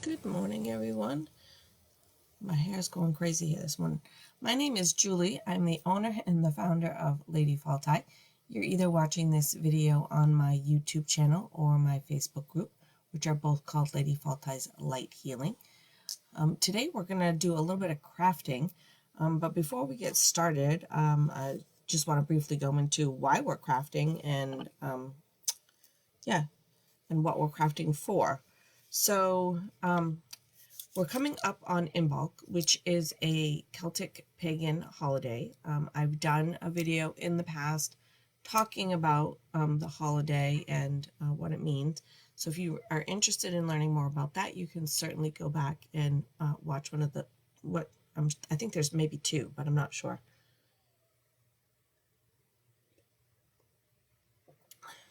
Good morning, everyone. My hair's going crazy here this morning. My name is Julie. I'm the owner and the founder of Lady Faulty. You're either watching this video on my YouTube channel or my Facebook group, which are both called Lady Faulty's Light Healing. Today we're going to do a little bit of crafting, but before we get started, I just want to briefly go into why we're crafting and what we're crafting for. So we're coming up on Imbolc, which is a Celtic pagan holiday. I've done a video in the past talking about the holiday and what it means. So if you are interested in learning more about that, you can certainly go back and watch one of the, I think there's maybe two, but I'm not sure.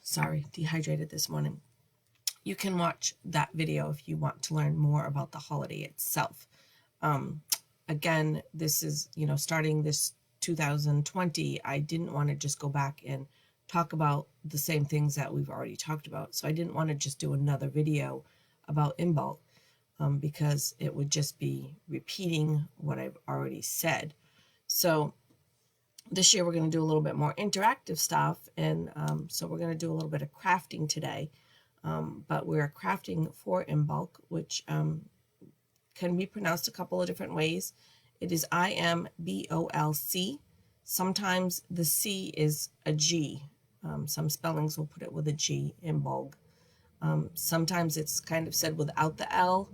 Sorry, dehydrated this morning. You can watch that video if you want to learn more about the holiday itself. Again, this is, starting this 2020, I didn't want to just go back and talk about the same things that we've already talked about. So I didn't want to just do another video about Imbolg because it would just be repeating what I've already said. So this year we're going to do a little bit more interactive stuff. And so we're going to do a little bit of crafting today. But we're crafting for Imbolc, which can be pronounced a couple of different ways. It is I-M-B-O-L-C. Sometimes the C is a G. Some spellings will put it with a G, Imbolg. Sometimes it's kind of said without the L,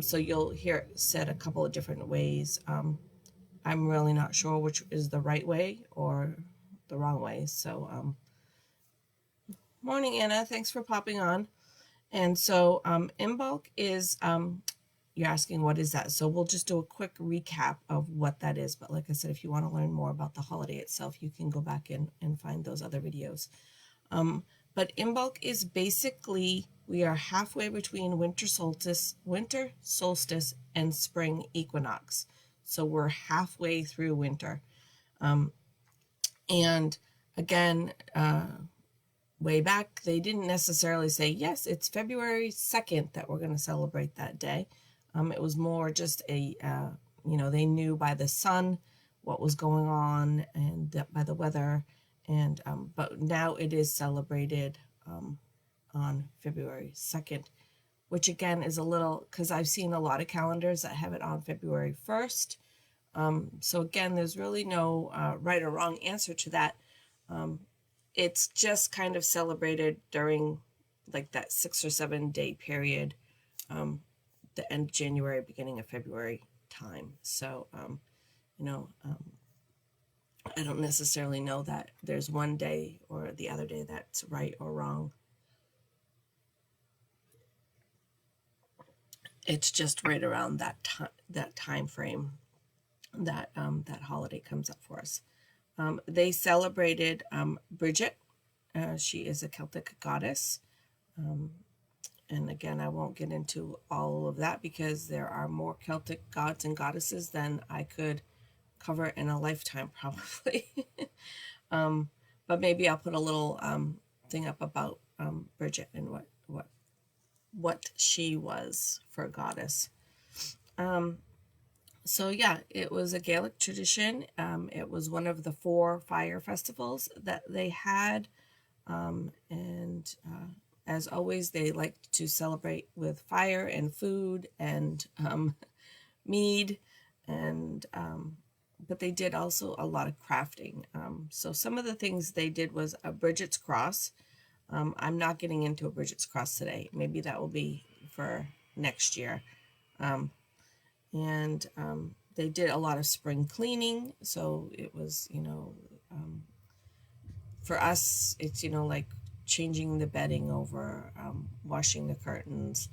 so you'll hear it said a couple of different ways. I'm really not sure which is the right way or the wrong way, so morning, Anna. Thanks for popping on. And so Imbolc is, you're asking what is that? So we'll just do a quick recap of what that is. But like I said, if you want to learn more about the holiday itself, you can go back and find those other videos. But Imbolc is basically, we are halfway between winter solstice, and spring equinox. So we're halfway through winter. And again, way back, they didn't necessarily say, yes, it's February 2nd that we're going to celebrate that day. It was more just a, they knew by the sun what was going on and by the weather. And but now it is celebrated on February 2nd, which again is a little, because I've seen a lot of calendars that have it on February 1st. So again, there's really no right or wrong answer to that. It's just kind of celebrated during like that 6 or 7 day period, the end of January, beginning of February time. So, I don't necessarily know that there's one day or the other day that's right or wrong. It's just right around that time frame that that holiday comes up for us. They celebrated Brigid. She is a Celtic goddess. And again, I won't get into all of that because there are more Celtic gods and goddesses than I could cover in a lifetime, probably. But maybe I'll put a little thing up about Brigid and what she was for a goddess. So yeah, it was a Gaelic tradition. It was one of the 4 fire festivals that they had. And as always, they liked to celebrate with fire and food and mead. And but they did also a lot of crafting. So some of the things they did was a Brigid's cross. I'm not getting into a Brigid's cross today. Maybe that will be for next year. And they did a lot of spring cleaning. So it was, for us, it's, like changing the bedding over, washing the curtains,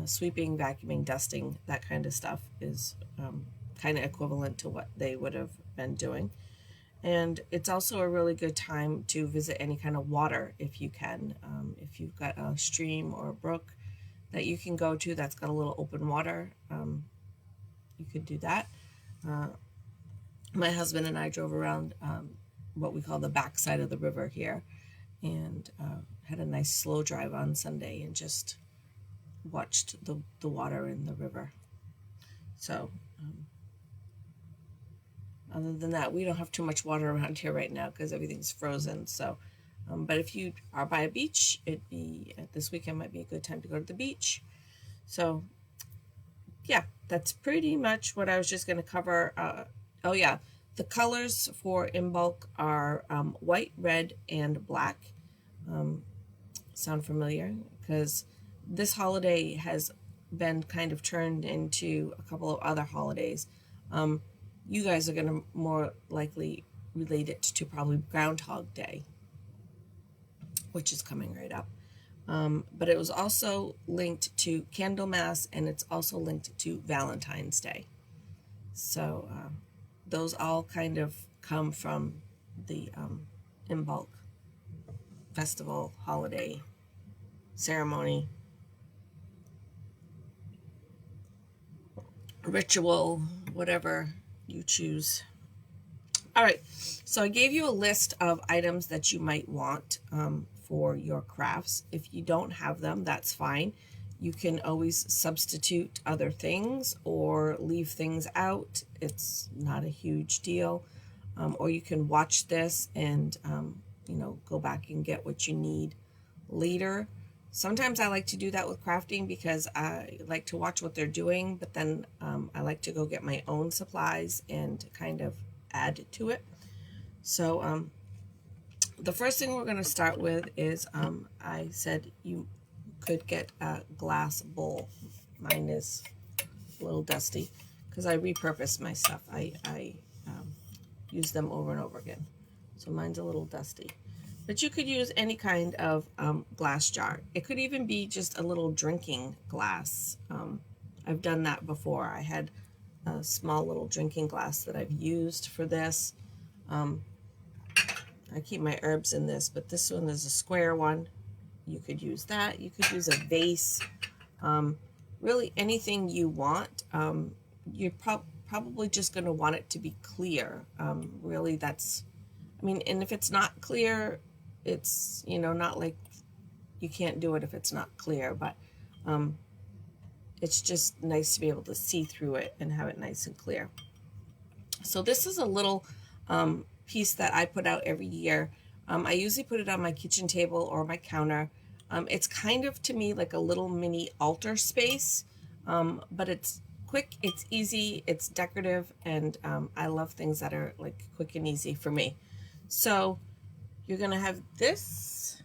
sweeping, vacuuming, dusting, that kind of stuff is kind of equivalent to what they would have been doing. And it's also a really good time to visit any kind of water if you can. If you've got a stream or a brook that you can go to that's got a little open water, you could do that. My husband and I drove around what we call the backside of the river here and had a nice slow drive on Sunday and just watched the water in the river. So other than that, we don't have too much water around here right now because everything's frozen. So, but if you are by a beach, this weekend might be a good time to go to the beach. So yeah, that's pretty much what I was just going to cover. Oh yeah, the colors for Imbolc are white, red, and black. Sound familiar? Because this holiday has been kind of turned into a couple of other holidays. You guys are going to more likely relate it to probably Groundhog Day, which is coming right up. But it was also linked to Candlemas, and it's also linked to Valentine's Day. So those all kind of come from the Imbolc festival, holiday, ceremony, ritual, whatever you choose. All right, so I gave you a list of items that you might want for your crafts. If you don't have them, that's fine. You can always substitute other things or leave things out. It's not a huge deal. Or you can watch this and, go back and get what you need later. Sometimes I like to do that with crafting because I like to watch what they're doing, but then I like to go get my own supplies and kind of add to it. So the first thing we're going to start with is I said you could get a glass bowl. Mine is a little dusty because I repurpose my stuff. I use them over and over again. So mine's a little dusty. But you could use any kind of glass jar. It could even be just a little drinking glass. I've done that before. I had a small little drinking glass that I've used for this. I keep my herbs in this, but this one is a square one. You could use that. You could use a vase. Really anything you want. You're probably just going to want it to be clear. Really, and if it's not clear, it's, not like you can't do it if it's not clear, but it's just nice to be able to see through it and have it nice and clear. So this is a little piece that I put out every year. I usually put it on my kitchen table or my counter. It's kind of, to me, like a little mini altar space, but it's quick, it's easy, it's decorative, and I love things that are like quick and easy for me. So you're going to have this.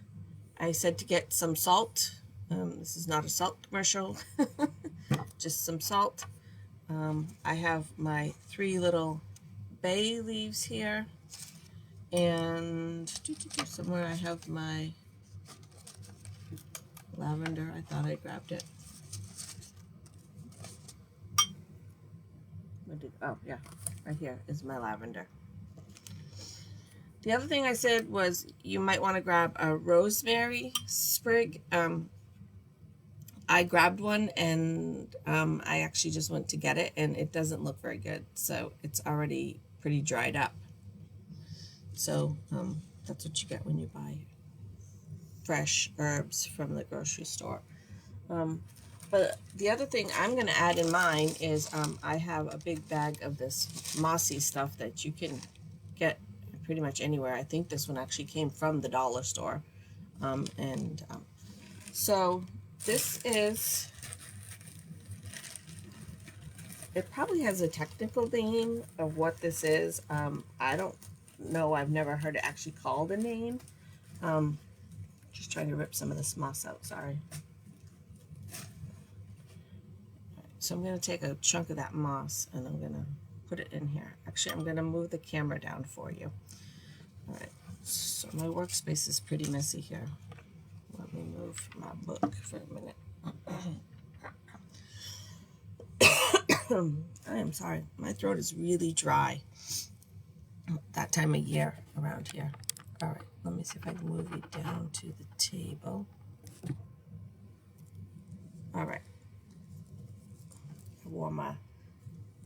I said to get some salt. This is not a salt commercial, just some salt. I have my 3 little bay leaves here. And somewhere I have my lavender. I thought I grabbed it. Oh, yeah. Right here is my lavender. The other thing I said was you might want to grab a rosemary sprig. I grabbed one and I actually just went to get it and it doesn't look very good. So it's already pretty dried up. So that's what you get when you buy fresh herbs from the grocery store. But the other thing I'm going to add in mine is I have a big bag of this mossy stuff that you can get pretty much anywhere. I think this one actually came from the dollar store. So this is, it probably has a technical name of what this is. I don't know. I've never heard it actually called a name. Just trying to rip some of this moss out, sorry. So I'm going to take a chunk of that moss and I'm going to put it in here. Actually, I'm going to move the camera down for you. All right, so my workspace is pretty messy here. Let me move my book for a minute. I am sorry, my throat is really dry that time of year around here. All right, let me see if I can move you down to the table. All right. I wore my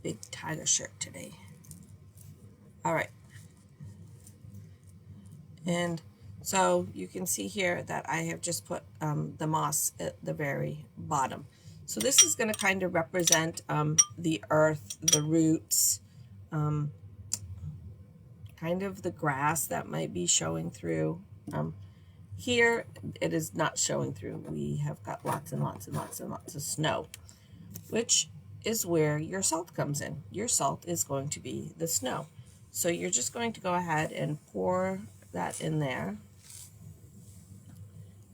big tiger shirt today. All right. And So you can see here that I have just put the moss at the very bottom. So this is going to kind of represent the earth, the roots, kind of the grass that might be showing through. Here it is not showing through. We have got lots and lots and lots and lots of snow, which is where your salt comes in. Your salt is going to be the snow. So you're just going to go ahead and pour that in there.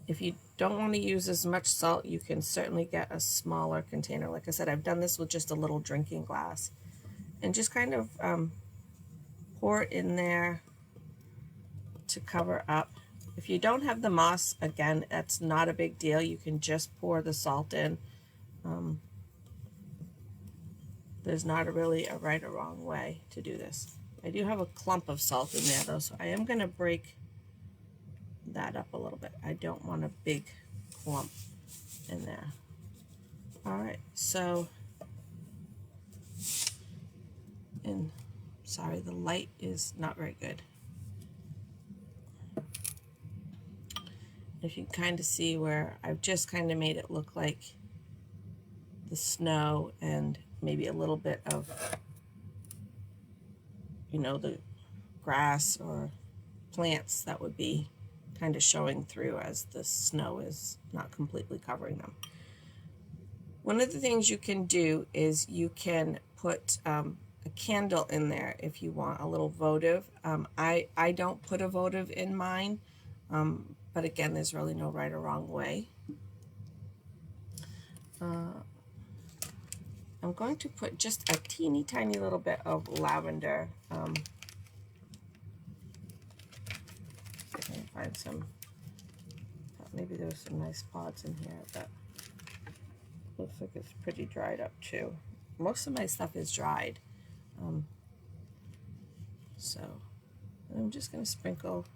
If you don't want to use as much salt, you can certainly get a smaller container. Like I said, I've done this with just a little drinking glass. And just kind of pour it in there to cover up. If you don't have the moss, again, that's not a big deal. You can just pour the salt in. There's not really a right or wrong way to do this. I do have a clump of salt in there, though, so I am going to break that up a little bit. I don't want a big clump in there. All right, so, and sorry, the light is not very good. If you can kind of see where I've just kind of made it look like the snow and maybe a little bit of, you know, the grass or plants that would be kind of showing through as the snow is not completely covering them. One of the things you can do is you can put a candle in there if you want, a little votive. I don't put a votive in mine, but again, there's really no right or wrong way. I'm going to put just a teeny tiny little bit of lavender. If I can find some, maybe there's some nice pods in here, but looks like it's pretty dried up too. Most of my stuff is dried. So I'm just going to sprinkle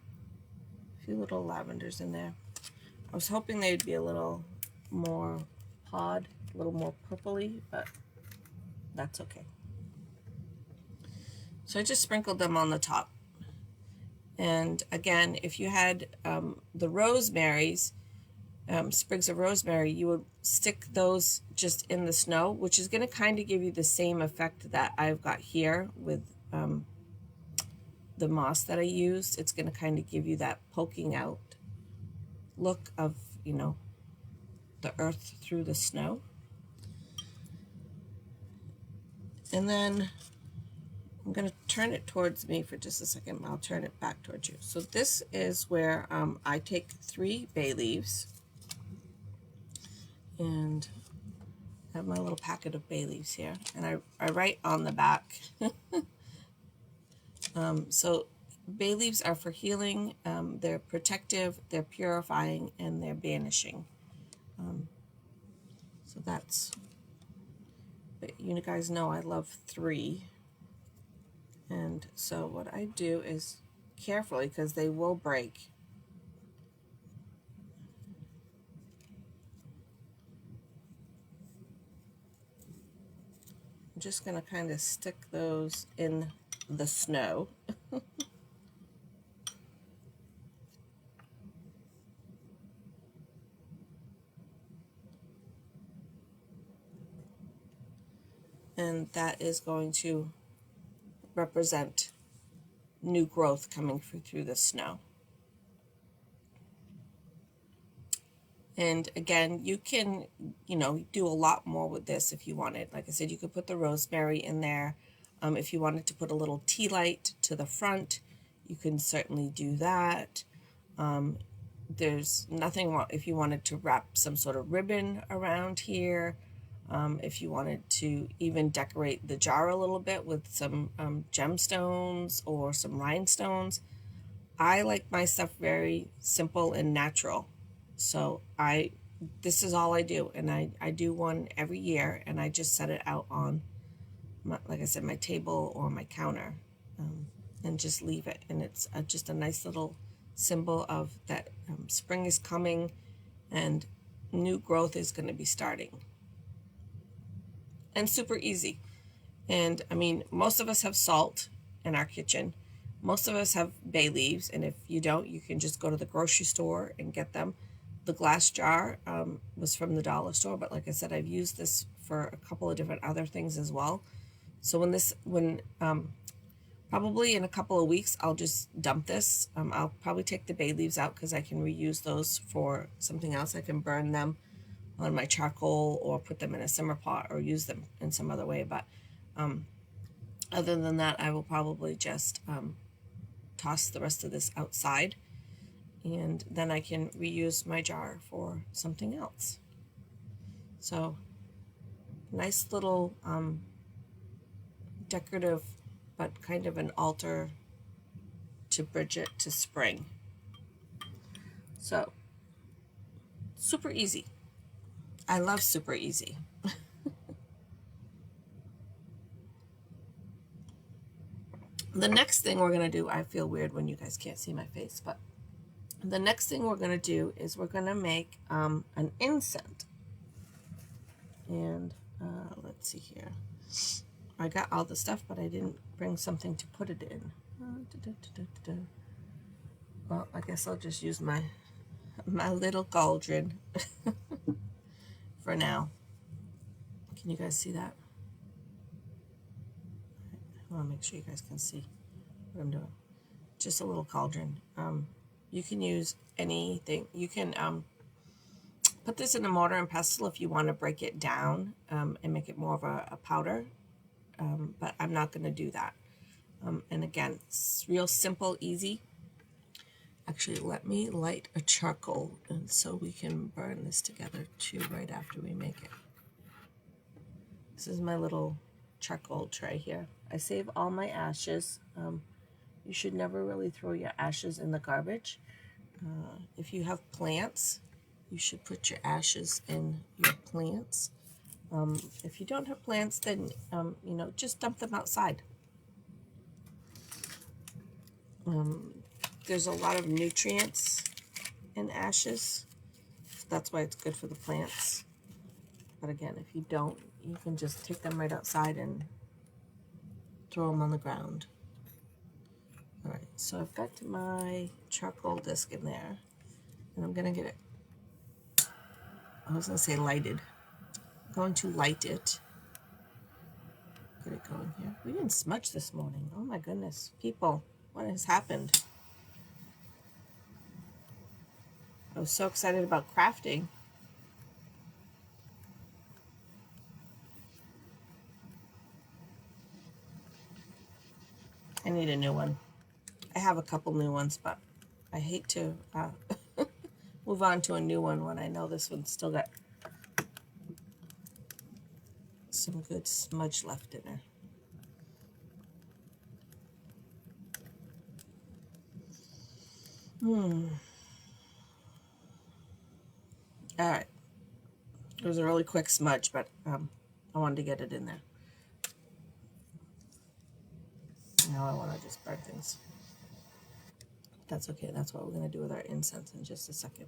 a few little lavenders in there. I was hoping they'd be a little more pod, a little more purpley, but that's okay. So I just sprinkled them on the top. And again, if you had the rosemaries, sprigs of rosemary, you would stick those just in the snow, which is going to kind of give you the same effect that I've got here with the moss that I used. It's going to kind of give you that poking out look of, you know, the earth through the snow. And then I'm going to turn it towards me for just a second. I'll turn it back towards you. So this is where I take 3 bay leaves, and I have my little packet of bay leaves here, and I write on the back. So bay leaves are for healing, they're protective, they're purifying, and they're banishing. So that's, but you guys know I love 3. And so what I do is carefully, because they will break, I'm just going to kind of stick those in the snow. And that is going to represent new growth coming through the snow. And again, you can, you know, do a lot more with this if you wanted. Like I said, you could put the rosemary in there. If you wanted to put a little tea light to the front, you can certainly do that. There's nothing wrong if you wanted to wrap some sort of ribbon around here. If you wanted to even decorate the jar a little bit with some gemstones or some rhinestones. I like my stuff very simple and natural. So this is all I do, and I do one every year, and I just set it out on, like I said, my table or my counter, and just leave it. And it's just a nice little symbol of that spring is coming and new growth is going to be starting. And super easy. And I mean, most of us have salt in our kitchen. Most of us have bay leaves, and if you don't, you can just go to the grocery store and get them. The glass jar was from the dollar store, but like I said, I've used this for a couple of different other things as well. So when probably in a couple of weeks, I'll just dump this. I'll probably take the bay leaves out because I can reuse those for something else. I can burn them on my charcoal or put them in a simmer pot or use them in some other way. But other than that, I will probably just toss the rest of this outside, and then I can reuse my jar for something else. So nice little decorative, but kind of an altar to Brigid to spring. So super easy. I love super easy. The next thing we're going to do, I feel weird when you guys can't see my face, but the next thing we're going to do is we're going to make an incense. And let's see here. I got all the stuff, but I didn't bring something to put it in. Well, I guess I'll just use my little cauldron for now. Can you guys see that? I want to make sure you guys can see what I'm doing. Just a little cauldron. You can use anything. You can put this in a mortar and pestle if you want to break it down and make it more of a powder. But I'm not going to do that. And again, it's real simple, easy. Actually, let me light a charcoal, and so we can burn this together too right after we make it. This is my little charcoal tray here. I save all my ashes. You should never really throw your ashes in the garbage. If you have plants, you should put your ashes in your plants. If you don't have plants, then you know, just dump them outside. There's a lot of nutrients in ashes. That's why it's good for the plants. But again, if you don't, you can just take them right outside and throw them on the ground. All right, so I've got my charcoal disc in there, and I'm gonna get it, I was gonna say lighted. I'm going to light it. Get it going here. We didn't smudge this morning. Oh my goodness, people, what has happened? I was so excited about crafting. I need a new one. I have a couple new ones, but I hate to move on to a new one when I know this one's still got some good smudge left in there. All right. It was a really quick smudge, but I wanted to get it in there. Now I want to just burn things. That's okay. That's what we're going to do with our incense in just a second.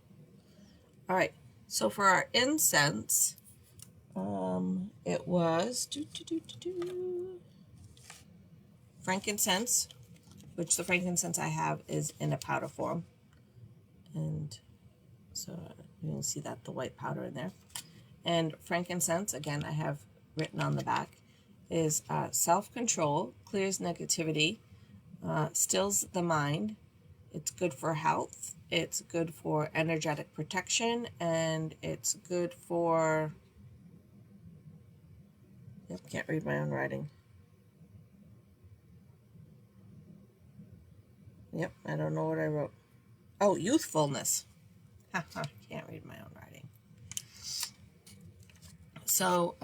All right. So for our incense, it was frankincense, which the frankincense I have is in a powder form. And so you can see that, the white powder in there. And frankincense, again, I have written on the back, is self-control, clears negativity, stills the mind. It's good for health. It's good for energetic protection, and it's good for, yep, can't read my own writing. Yep, I don't know what I wrote. Oh, youthfulness. Haha, can't read my own writing. So,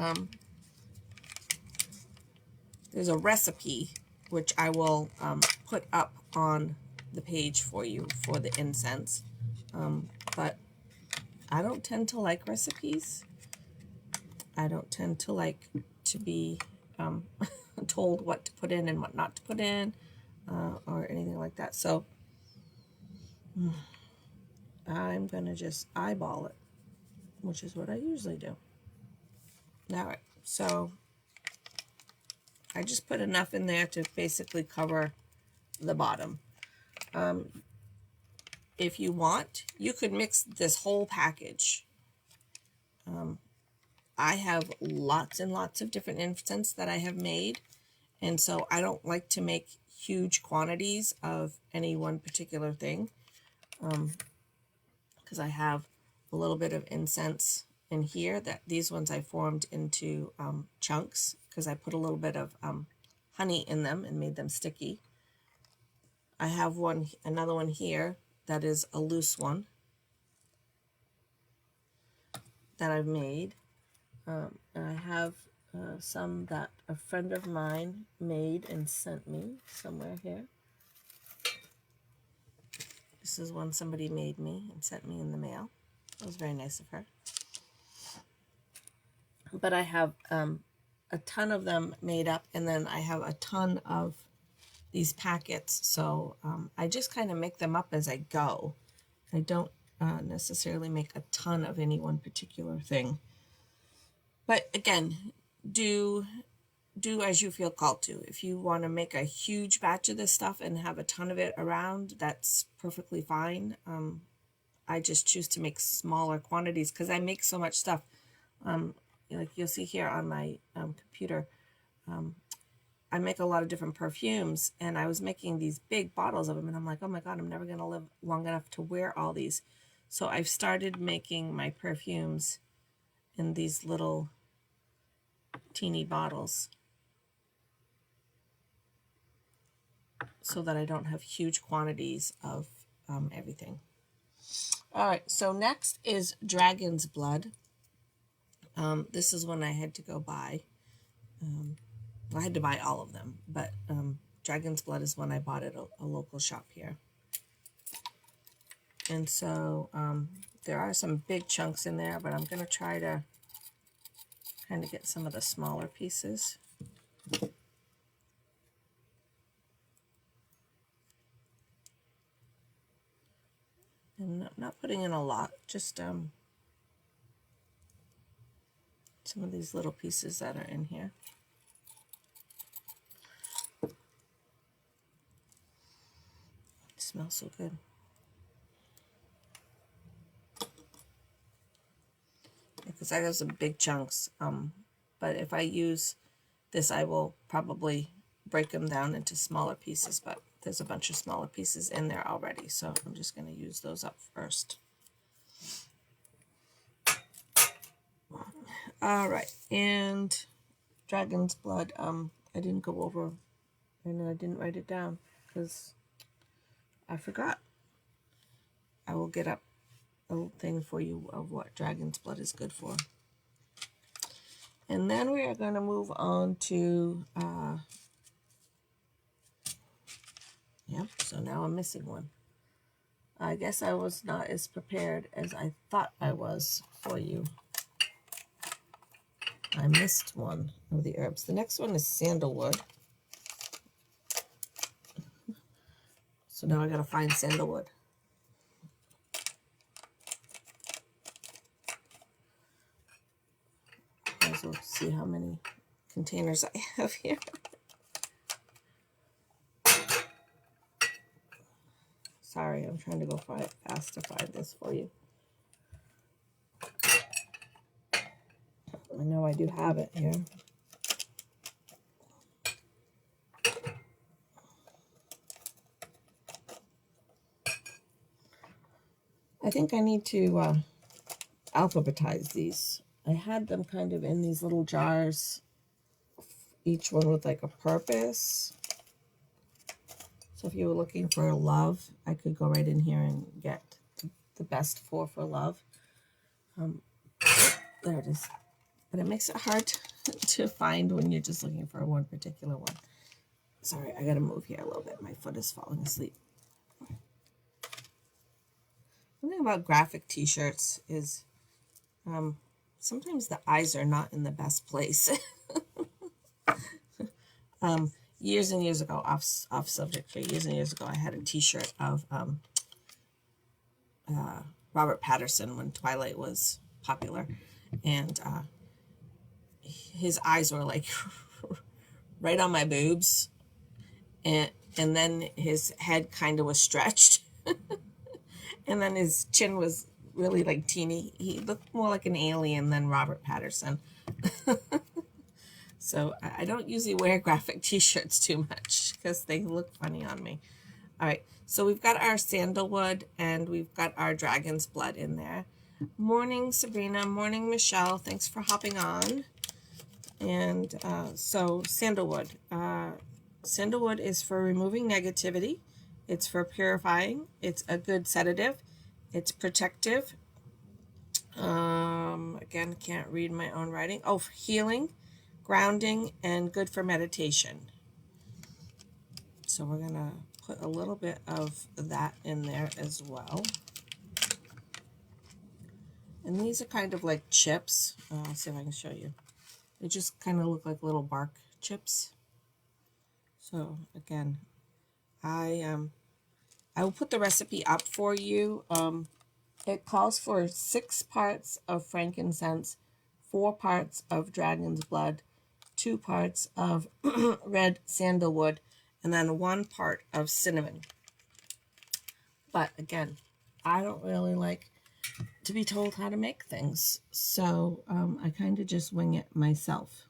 there's a recipe which I will put up on the page for you for the incense, but I don't tend to like recipes. I don't tend to like to be told what to put in and what not to put in, or anything like that. So I'm gonna just eyeball it, which is what I usually do. All right, so I just put enough in there to basically cover the bottom. If you want, you could mix this whole package. I have lots and lots of different incense that I have made, and so I don't like to make huge quantities of any one particular thing, because I have a little bit of incense in here. That these ones I formed into chunks because I put a little bit of honey in them and made them sticky. I have another one here that is a loose one that I've made. And I have some that a friend of mine made and sent me somewhere here. This is one somebody made me and sent me in the mail. It was very nice of her. But I have a ton of them made up, and then I have a ton of these packets. So I just kind of make them up as I go. I don't necessarily make a ton of any one particular thing. But again, do as you feel called to. If you want to make a huge batch of this stuff and have a ton of it around, that's perfectly fine. I just choose to make smaller quantities because I make so much stuff. Like you'll see here on my computer, I make a lot of different perfumes, and I was making these big bottles of them, and I'm like, oh my God, I'm never going to live long enough to wear all these. So I've started making my perfumes in these little teeny bottles so that I don't have huge quantities of everything. All right, so next is Dragon's Blood. This is one I had to go buy. I had to buy all of them, but Dragon's Blood is one I bought at a local shop here. And so there are some big chunks in there, but I'm going to try to kind of get some of the smaller pieces. And not putting in a lot, just some of these little pieces that are in here. It smells so good. Because I have some big chunks, but if I use this, I will probably break them down into smaller pieces, but there's a bunch of smaller pieces in there already, so I'm just going to use those up first. All right, and Dragon's Blood, I didn't go over, and I didn't write it down because I forgot. I will get up a little thing for you of what Dragon's Blood is good for. And then we are going to move on to, yep, so now I'm missing one. I guess I was not as prepared as I thought I was for you. I missed one of the herbs. The next one is sandalwood. So now I got to find sandalwood. Let's see how many containers I have here. Sorry, I'm trying to go fast to find this for you. I know I do have it here. I think I need to alphabetize these. I had them kind of in these little jars, each one with like a purpose. So if you were looking for love, I could go right in here and get the best for love. There it is. But it makes it hard to find when you're just looking for one particular one. Sorry, I gotta move here a little bit. My foot is falling asleep. One thing about graphic t-shirts is sometimes the eyes are not in the best place. Years and years ago, off subject here, years and years ago, I had a t-shirt of Robert Patterson when Twilight was popular. And his eyes were like right on my boobs. And and then his head kind of was stretched, and then his chin was really like teeny. He looked more like an alien than Robert Patterson. So I don't usually wear graphic t-shirts too much because they look funny on me. All right, so we've got our sandalwood and we've got our dragon's blood in there. Morning, Sabrina. Morning, Michelle. Thanks for hopping on. And so sandalwood. Sandalwood is for removing negativity. It's for purifying. It's a good sedative. It's protective. Again, can't read my own writing. Oh, for healing, grounding, and good for meditation. So we're going to put a little bit of that in there as well. And these are kind of like chips. I'll see if I can show you. They just kind of look like little bark chips. So again, I will put the recipe up for you. It calls for 6 parts of frankincense, 4 parts of dragon's blood, 2 parts of red sandalwood, and then 1 part of cinnamon. But again, I don't really like to be told how to make things, so I kind of just wing it myself.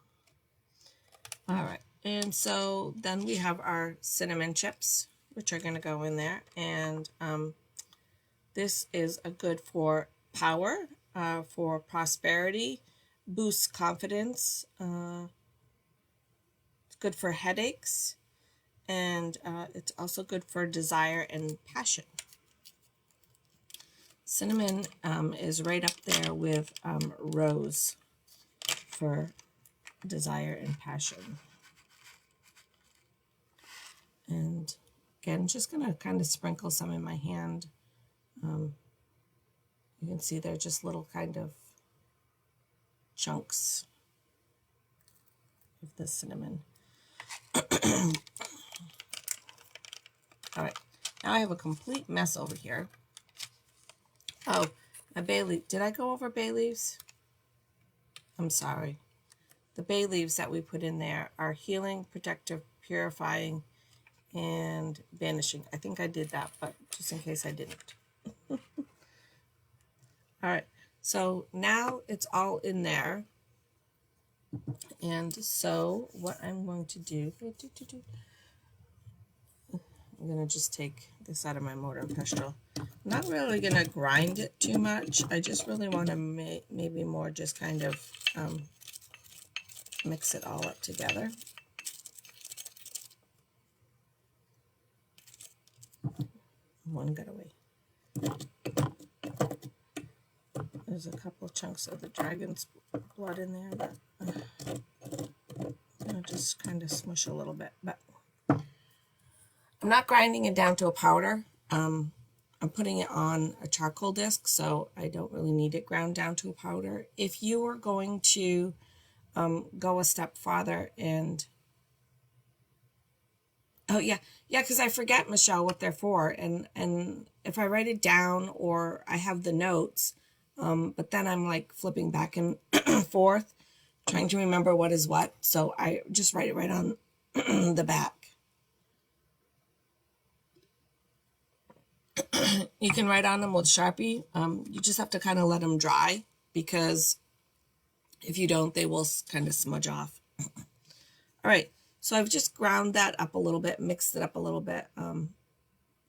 All right, and so then we have our cinnamon chips, which are going to go in there, and this is a good for power, for prosperity, boosts confidence. It's good for headaches, and it's also good for desire and passion. Cinnamon is right up there with rose for desire and passion. And again, just going to kind of sprinkle some in my hand. You can see they're just little kind of chunks of the cinnamon. All right, now I have a complete mess over here. Oh, a bay leaf. Did I go over bay leaves? I'm sorry. The bay leaves that we put in there are healing, protective, purifying, and banishing. I think I did that, but just in case I didn't. All right, so now it's all in there. And so what I'm going to do, I'm going to just take this out of my mortar and pestle. I'm not really going to grind it too much. I just really want to maybe more just kind of mix it all up together. One got away. There's a couple of chunks of the dragon's blood in there that I'll just kind of smush a little bit, but I'm not grinding it down to a powder. I'm putting it on a charcoal disc, so I don't really need it ground down to a powder. If you were going to go a step farther and because I forget, Michelle, what they're for, and if I write it down or I have the notes, but then I'm like flipping back and forth trying to remember what is what, so I just write it right on the back. You can write on them with Sharpie. You just have to kind of let them dry, because if you don't, they will kind of smudge off. All right, so I've just ground that up a little bit, mixed it up a little bit,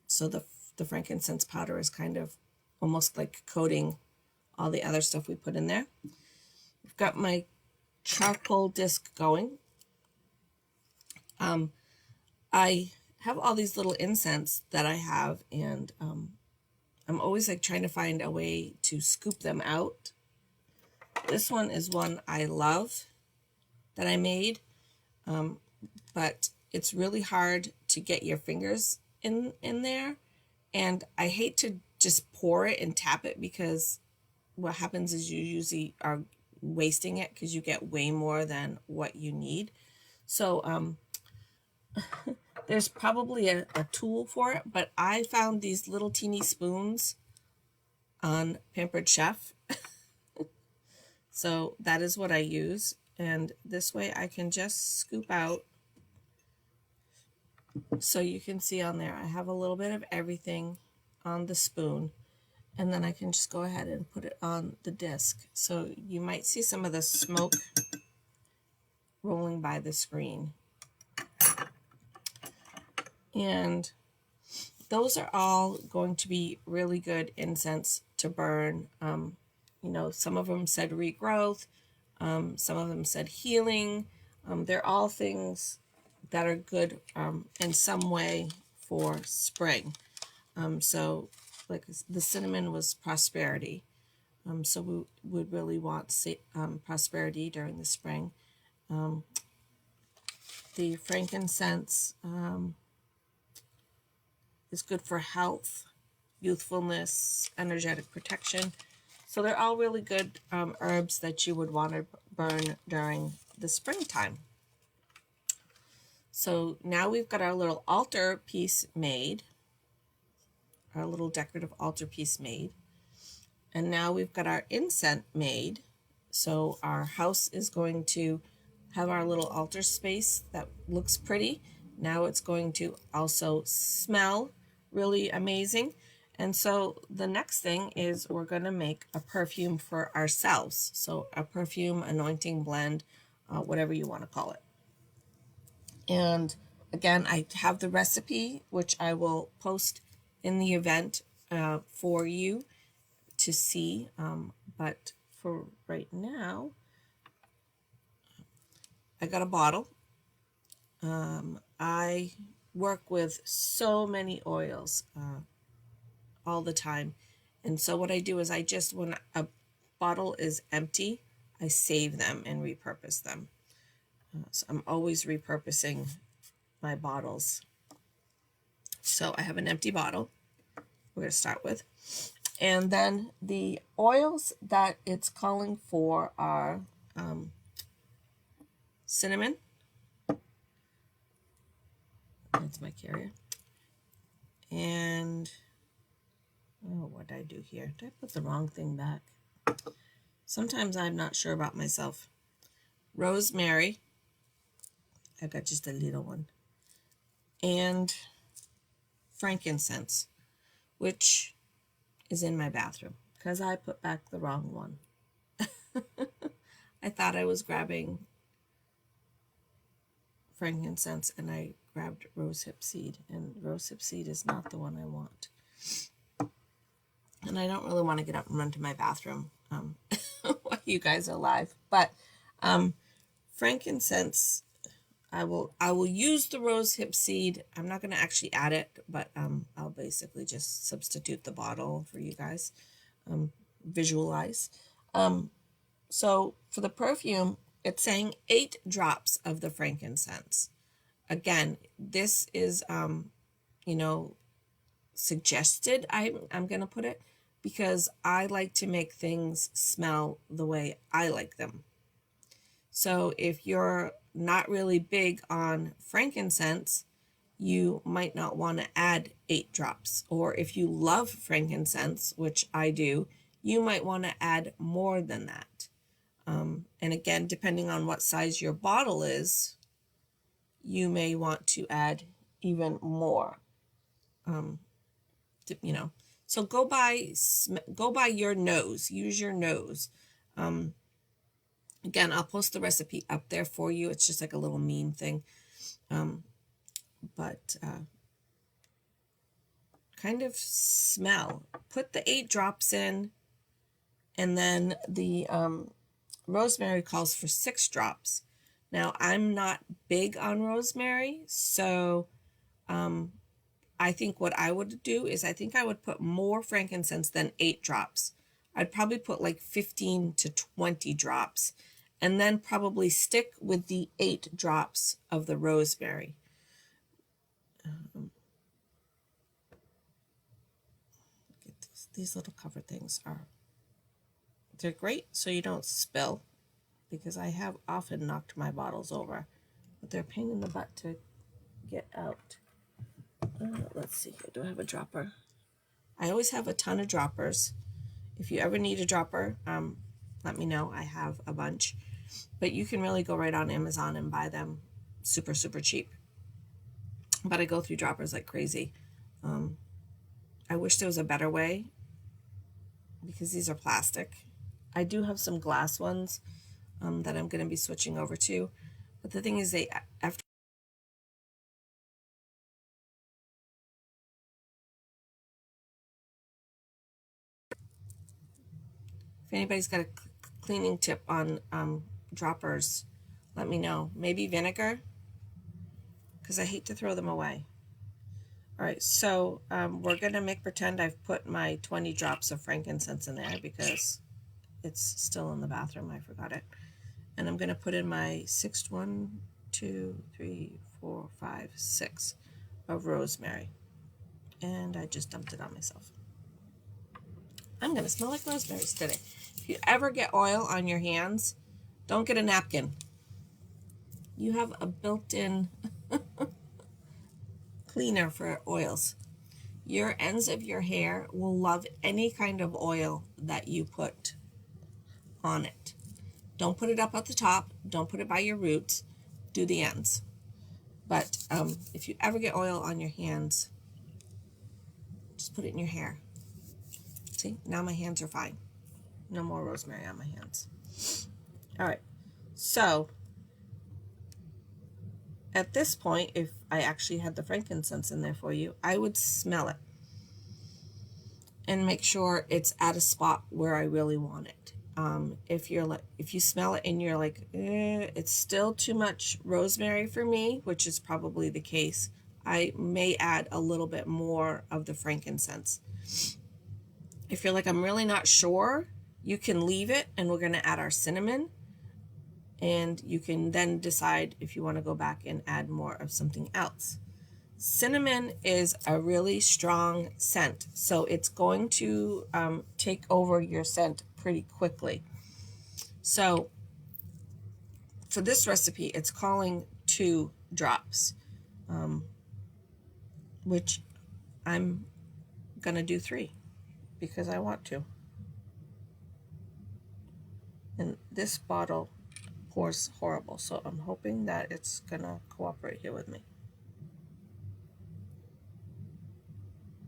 so the frankincense powder is kind of almost like coating all the other stuff we put in there. I've got my charcoal disc going. I have all these little incense that I have, and I'm always like trying to find a way to scoop them out. This one is one I love that I made, but it's really hard to get your fingers in there, and I hate to just pour it and tap it, because what happens is you usually are wasting it because you get way more than what you need. So there's probably a tool for it, but I found these little teeny spoons on Pampered Chef. So that is what I use, and this way I can just scoop out So you can see on there, I have a little bit of everything on the spoon, and then I can just go ahead and put it on the disc. So you might see some of the smoke rolling by the screen. And those are all going to be really good incense to burn. You know, some of them said regrowth, some of them said healing. They're all things that are good in some way for spring. So like the cinnamon was prosperity. So we would really want prosperity during the spring. The frankincense is good for health, youthfulness, energetic protection. So they're all really good herbs that you would want to burn during the springtime. So now we've got our little altar piece made, our little decorative altar piece made. And now we've got our incense made. So our house is going to have our little altar space that looks pretty. Now it's going to also smell really amazing. And so the next thing is we're going to make a perfume for ourselves. So a perfume, anointing blend, whatever you want to call it. And again, I have the recipe, which I will post in the event for you to see. But for right now, I got a bottle. I work with so many oils all the time. And so what I do is when a bottle is empty, I save them and repurpose them. So I'm always repurposing my bottles. So I have an empty bottle we're going to start with. And then the oils that it's calling for are cinnamon. That's my carrier. And, oh, what did I do here? Did I put the wrong thing back? Sometimes I'm not sure about myself. Rosemary. I got just a little one. And frankincense, which is in my bathroom because I put back the wrong one. I thought I was grabbing frankincense and I grabbed rosehip seed, and rosehip seed is not the one I want. And I don't really want to get up and run to my bathroom while you guys are live. But frankincense, I will use the rosehip seed. I'm not going to actually add it, but I'll basically just substitute the bottle for you guys. Visualize. So for the perfume, it's saying 8 drops of the frankincense. Again, this is, suggested, I'm going to put it, because I like to make things smell the way I like them. So if you're not really big on frankincense, you might not want to add 8 drops. Or if you love frankincense, which I do, you might want to add more than that. And again, depending on what size your bottle is, you may want to add even more. So go by your nose. Use your nose. Again, I'll post the recipe up there for you. It's just like a little meme thing. But kind of smell. Put the 8 drops in, and then the rosemary calls for 6 drops. Now, I'm not big on rosemary, so I think what I would do is I think I would put more frankincense than 8 drops. I'd probably put like 15 to 20 drops, and then probably stick with the 8 drops of the rosemary. These little cover things they're great so you don't spill, because I have often knocked my bottles over, but they're a pain in the butt to get out. Let's see here. Do I have a dropper? I always have a ton of droppers. If you ever need a dropper, let me know. I have a bunch. But you can really go right on Amazon and buy them super, super cheap. but I go through droppers like crazy. I wish there was a better way, because these are plastic. I do have some glass ones that I'm going to be switching over to, but the thing is, after if anybody's got a cleaning tip on droppers, let me know. Maybe vinegar, because I hate to throw them away. All right, so we're going to make pretend I've put my 20 drops of frankincense in there because it's still in the bathroom. I forgot it. And I'm going to put in my 6 of rosemary. And I just dumped it on myself. I'm going to smell like roseberries today. If you ever get oil on your hands, don't get a napkin. You have a built-in cleaner for oils. Your ends of your hair will love any kind of oil that you put on it. Don't put it up at the top. Don't put it by your roots. Do the ends. But if you ever get oil on your hands, just put it in your hair. See, now my hands are fine. No more rosemary on my hands. All right, so at this point, if I actually had the frankincense in there for you, I would smell it and make sure it's at a spot where I really want it. If you smell it and you're like, it's still too much rosemary for me, which is probably the case, I may add a little bit more of the frankincense. If you're like, I'm really not sure, you can leave it, and we're going to add our cinnamon, and you can then decide if you want to go back and add more of something else. Cinnamon is a really strong scent, so it's going to take over your scent pretty quickly. So for this recipe, it's calling 2 drops, which I'm going to do 3 because I want to. And this bottle pours horrible, so I'm hoping that it's going to cooperate here with me.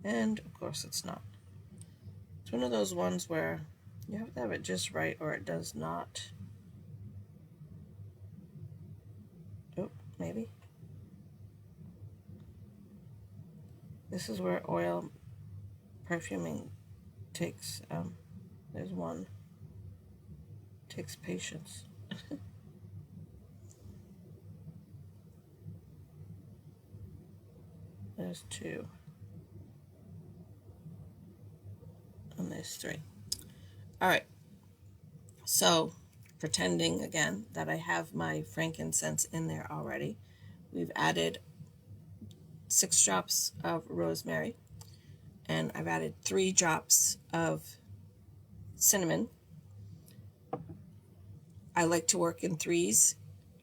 And of course it's not. It's one of those ones where you have to have it just right or it does not. Oh, maybe. This is where oil perfuming takes, there's one, takes patience. There's 2. And there's 3. All right. So, pretending again that I have my frankincense in there already, we've added 6 drops of rosemary, and I've added 3 drops of cinnamon. I like to work in 3s.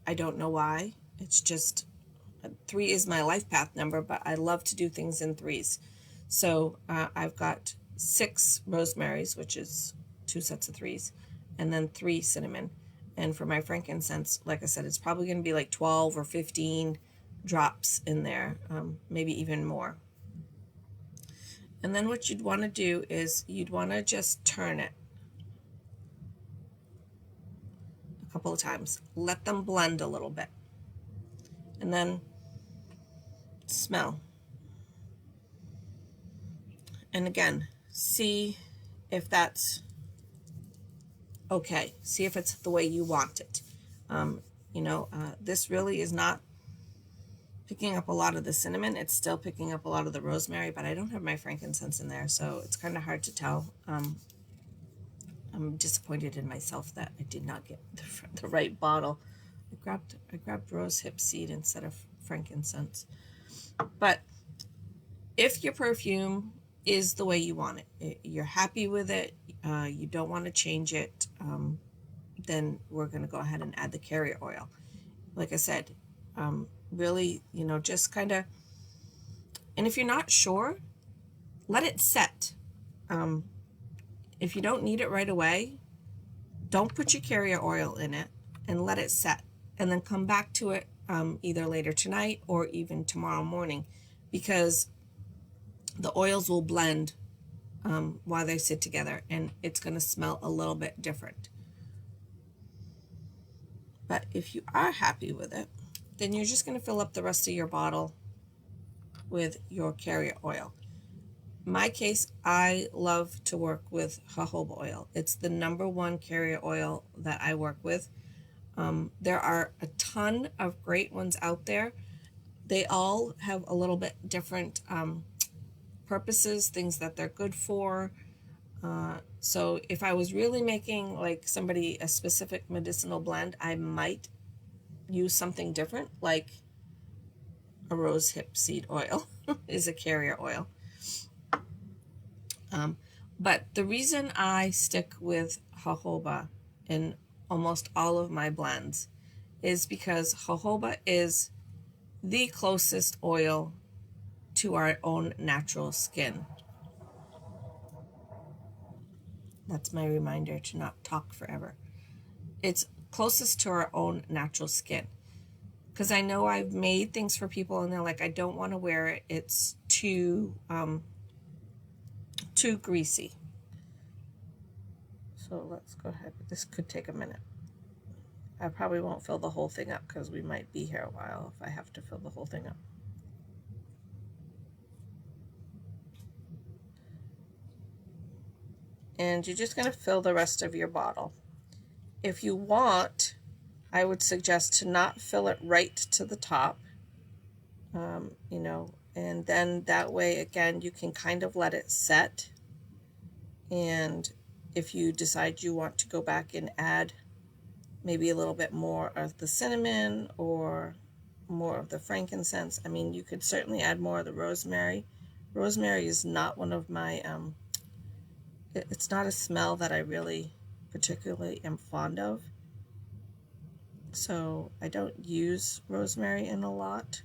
I don't know why. It's just 3 is my life path number, but I love to do things in 3s. So I've got 6 rosemaries, which is 2 sets of 3s, and then 3 cinnamon. And for my frankincense, like I said, it's probably going to be like 12 or 15 drops in there, maybe even more. And then what you'd want to do is you'd want to just turn it a couple of times. Let them blend a little bit. And then smell. And again, see if that's okay. See if it's the way you want it. This really is not picking up a lot of the cinnamon. It's still picking up a lot of the rosemary, but I don't have my frankincense in there, so it's kind of hard to tell. I'm disappointed in myself that I did not get the right bottle. I grabbed rosehip seed instead of frankincense. But if your perfume is the way you want it, you're happy with it, you don't want to change it, then we're going to go ahead and add the carrier oil. Like I said, really, just kind of, and if you're not sure, let it set. If you don't need it right away, don't put your carrier oil in it and let it set, and then come back to it either later tonight or even tomorrow morning, because the oils will blend while they sit together, and it's going to smell a little bit different. But if you are happy with it, then you're just going to fill up the rest of your bottle with your carrier oil. In my case, I love to work with jojoba oil. It's the #1 carrier oil that I work with. There are a ton of great ones out there. They all have a little bit different purposes, things that they're good for. So if I was really making like somebody a specific medicinal blend, I might use something different, like a rose hip seed oil is a carrier oil. But the reason I stick with jojoba in almost all of my blends is because jojoba is the closest oil to our own natural skin. That's my reminder to not talk forever. It's closest to our own natural skin. Because I know I've made things for people and they're like, I don't want to wear it. It's too greasy. So let's go ahead. This could take a minute. I probably won't fill the whole thing up because we might be here a while if I have to fill the whole thing up. And you're just going to fill the rest of your bottle. If you want, I would suggest to not fill it right to the top, you know, and then that way, again, you can kind of let it set. And if you decide you want to go back and add maybe a little bit more of the cinnamon or more of the frankincense, I mean, you could certainly add more of the rosemary. Rosemary is not one of my, it's not a smell that I really particularly am fond of. So I don't use rosemary in a lot.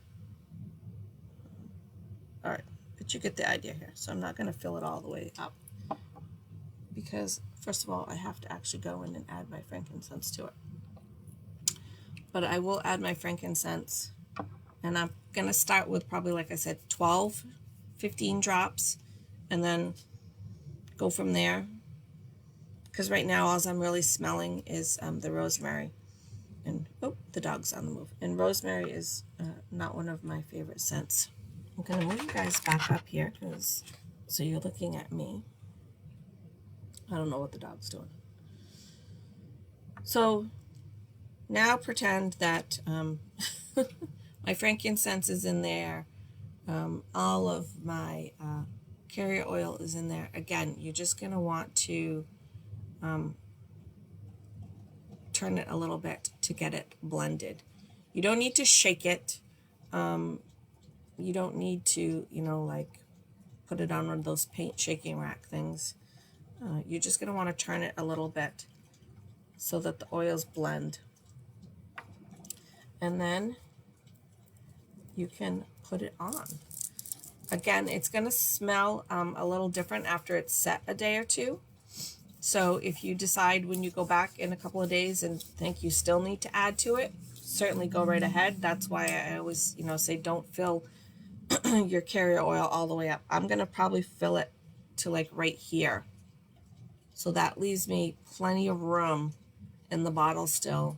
All right, but you get the idea here. So I'm not going to fill it all the way up because, first of all, I have to actually go in and add my frankincense to it. But I will add my frankincense, and I'm going to start with probably, like I said, 12, 15 drops, and then go from there. Because right now, all I'm really smelling is the rosemary. And, oh, the dog's on the move. And rosemary is not one of my favorite scents. I'm going to move you guys back up here, so you're looking at me. I don't know what the dog's doing. So now pretend that my frankincense is in there. All of my carrier oil is in there. Again, you're just going to want to turn it a little bit to get it blended. You don't need to shake it. You don't need to, you know, like put it on one of those paint shaking rack things. You're just going to want to turn it a little bit so that the oils blend. And then you can put it on. Again, it's going to smell a little different after it's set a day or two. So if you decide when you go back in a couple of days and think you still need to add to it, certainly go right ahead. That's why I always, you know, say don't fill your carrier oil all the way up. I'm going to probably fill it to like right here. So that leaves me plenty of room in the bottle still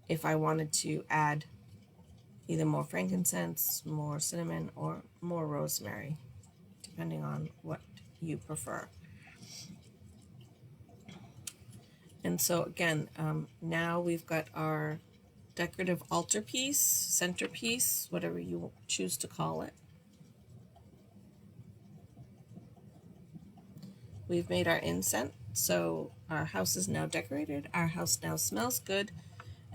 if I wanted to add either more frankincense, more cinnamon, or more rosemary, depending on what you prefer. And so again, now we've got our decorative altarpiece, centerpiece, whatever you choose to call it. We've made our incense, so our house is now decorated, our house now smells good,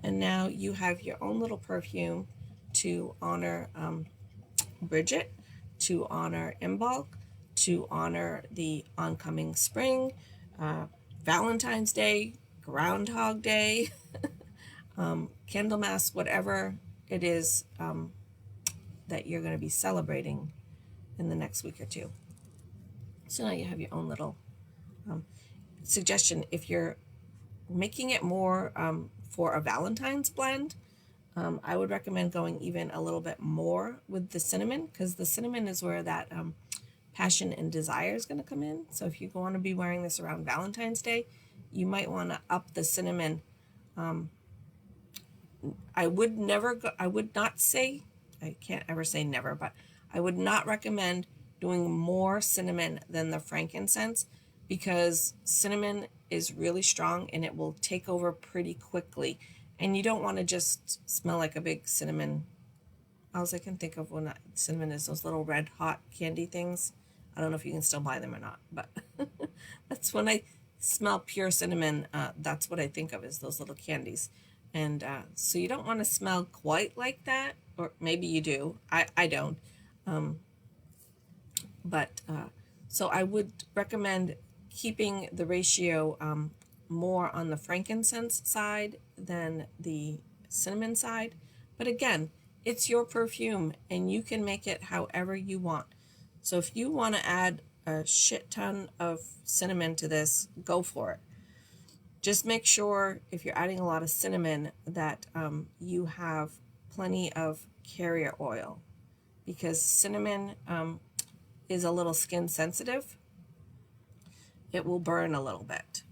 and now you have your own little perfume to honor Brigid, to honor Imbolg, to honor the oncoming spring, Valentine's Day, Groundhog Day, Candlemas, whatever it is that you're going to be celebrating in the next week or two. So now you have your own little suggestion. If you're making it more for a Valentine's blend, I would recommend going even a little bit more with the cinnamon, because the cinnamon is where that passion and desire is going to come in. So if you want to be wearing this around Valentine's Day, you might want to up the cinnamon. I would not say, I can't ever say never, but I would not recommend doing more cinnamon than the frankincense, because cinnamon is really strong and it will take over pretty quickly. And you don't want to just smell like a big cinnamon. All I can think of when cinnamon is those little red hot candy things. I don't know if you can still buy them or not, but that's when I smell pure cinnamon. That's what I think of, is those little candies. And so you don't want to smell quite like that, or maybe you do. I don't. So I would recommend keeping the ratio more on the frankincense side than the cinnamon side. But again, it's your perfume and you can make it however you want. So if you want to add a shit ton of cinnamon to this, go for it. Just make sure if you're adding a lot of cinnamon that you have plenty of carrier oil, because cinnamon is a little skin sensitive. It will burn a little bit.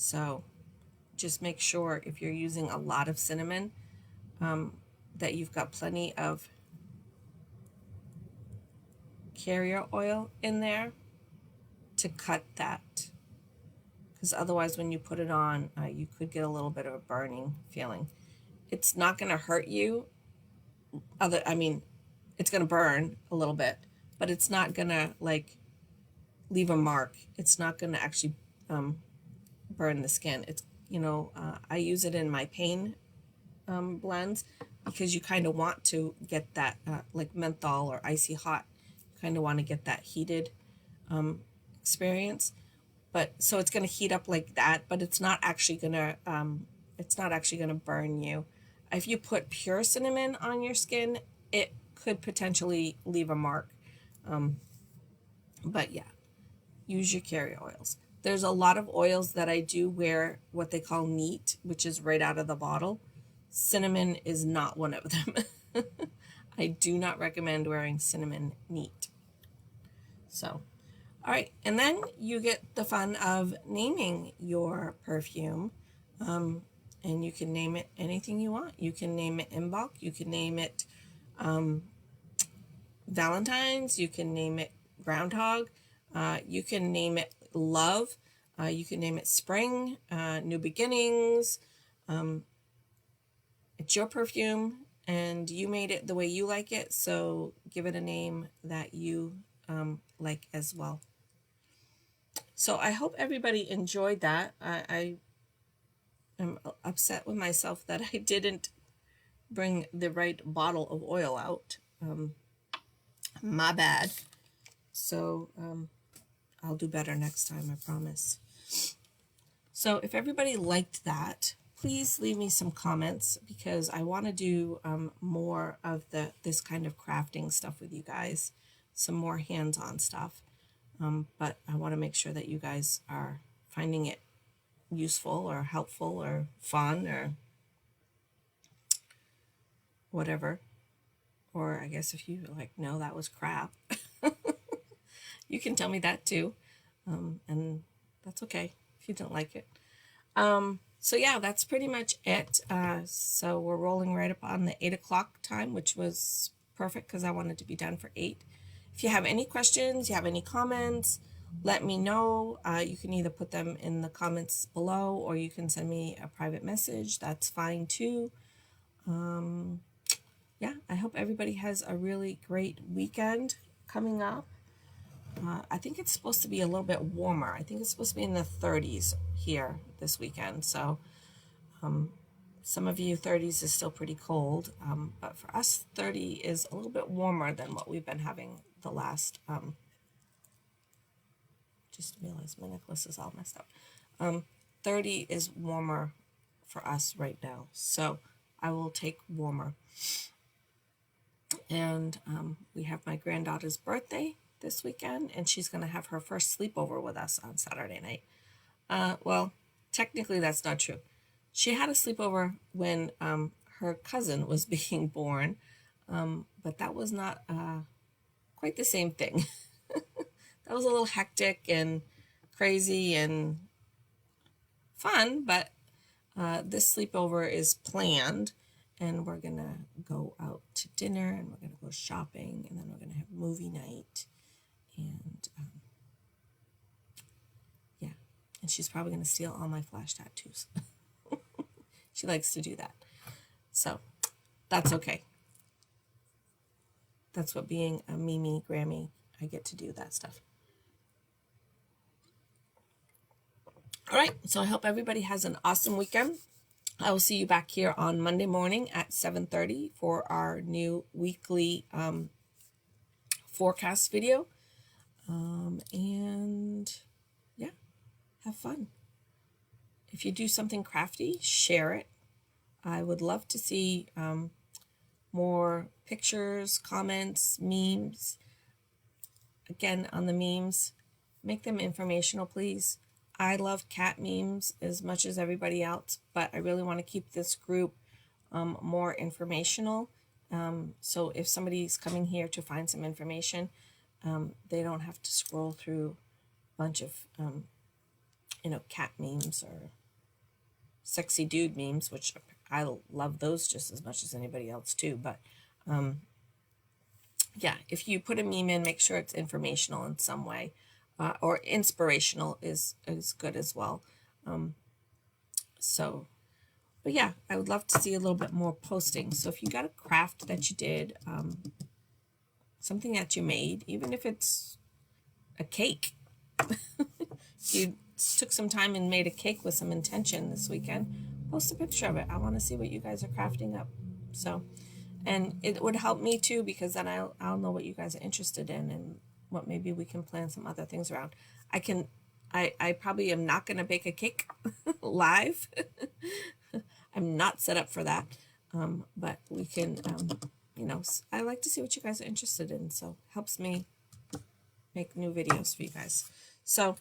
So just make sure if you're using a lot of cinnamon that you've got plenty of carrier oil in there to cut that. Because otherwise when you put it on, you could get a little bit of a burning feeling. It's not going to hurt you. It's going to burn a little bit, but it's not going to like leave a mark. It's not going to actually burn the skin. It's, I use it in my pain blends, because you kind of want to get that like menthol or icy hot. You kind of want to get that heated experience. But so it's going to heat up like that, but it's not actually going to burn you. If you put pure cinnamon on your skin, it could potentially leave a mark. But yeah, use your carrier oils. There's a lot of oils that I do wear what they call neat, which is right out of the bottle. Cinnamon is not one of them. I do not recommend wearing cinnamon neat. So, all right. And then you get the fun of naming your perfume. And you can name it anything you want. You can name it Imbolc. You can name it Valentine's. You can name it Groundhog. You can name it Love. You can name it Spring, New Beginnings. It's your perfume and you made it the way you like it. So give it a name that you like as well. So I hope everybody enjoyed that. I am upset with myself that I didn't bring the right bottle of oil out. My bad. So I'll do better next time, I promise. So if everybody liked that, please leave me some comments, because I want to do more of this kind of crafting stuff with you guys, some more hands-on stuff. But I want to make sure that you guys are finding it useful or helpful or fun or whatever. Or I guess if you like, no, that was crap, you can tell me that too. And that's okay if you don't like it. So yeah, that's pretty much it. So we're rolling right up on the 8 o'clock time, which was perfect because I wanted to be done for 8. If you have any questions, you have any comments, let me know. You can either put them in the comments below or you can send me a private message. That's fine too. Yeah, I hope everybody has a really great weekend coming up. I think it's supposed to be a little bit warmer. I think it's supposed to be in the 30s here this weekend. So some of you 30s is still pretty cold, but for us 30 is a little bit warmer than what we've been having the last, just realized my necklace is all messed up. 30 is warmer for us right now. So I will take warmer. And we have my granddaughter's birthday this weekend, and she's going to have her first sleepover with us on Saturday night. Well, technically that's not true. she had a sleepover when her cousin was being born, but that was not quite the same thing. That was a little hectic and crazy and fun, but this sleepover is planned, and we're gonna go out to dinner, and we're gonna go shopping, and then we're gonna have movie night, and yeah, and she's probably gonna steal all my flash tattoos. She likes to do that, so that's okay. That's what being a Mimi Grammy, I get to do that stuff. All right, so I hope everybody has an awesome weekend. I will see you back here on Monday morning at 7:30 for our new weekly forecast video. And yeah, have fun. If you do something crafty, share it. I would love to see more pictures, comments, memes. Again, on the memes, make them informational, please. I love cat memes as much as everybody else, but I really want to keep this group more informational. So if somebody's coming here to find some information, they don't have to scroll through a bunch of, cat memes or sexy dude memes, which I love those just as much as anybody else too. But yeah, if you put a meme in, make sure it's informational in some way. Or inspirational is good as well. But yeah, I would love to see a little bit more posting. So if you got a craft that you did, something that you made, even if it's a cake, you took some time and made a cake with some intention this weekend, post a picture of it. I want to see what you guys are crafting up. So, and it would help me too, because then I'll know what you guys are interested in and what maybe we can plan some other things around. I probably am not going to bake a cake live. I'm not set up for that. But we can, I like to see what you guys are interested in. So helps me make new videos for you guys. So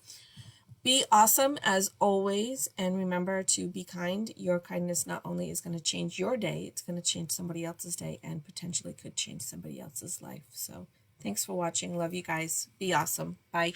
be awesome as always. And remember to be kind. Your kindness not only is going to change your day, it's going to change somebody else's day and potentially could change somebody else's life. So thanks for watching. Love you guys. Be awesome. Bye.